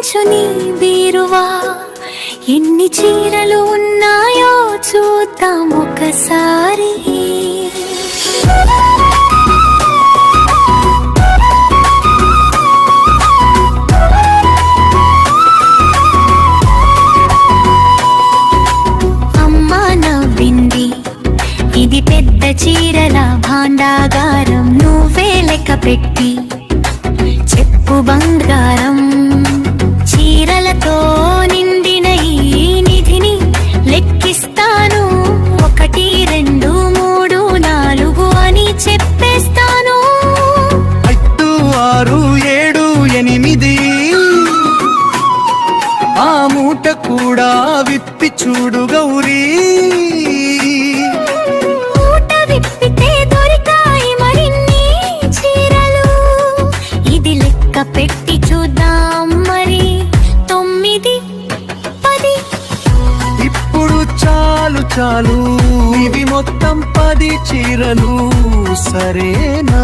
చూపించు నీ బీరువా, ఎన్ని చీరలు ఉన్నాయో చూద్దాం ఒకసారి. ఇది పెద్ద చీరల భాండాగారం, నువ్వే లెక్క పెట్టి చెప్పు బంగారం. చీరలతో నిండిన ఈ నిధిని లెక్కిస్తాను, 1 2 3 4 అని చెప్పేస్తాను. 5 6 7 8 ఆ మూట కూడా విప్పి చూడు గౌరీ. పెట్టి చూద్దాం మరి 9 10. ఇప్పుడు చాలు చాలు, ఇవి మొత్తం 10 చీరలు సరేనా?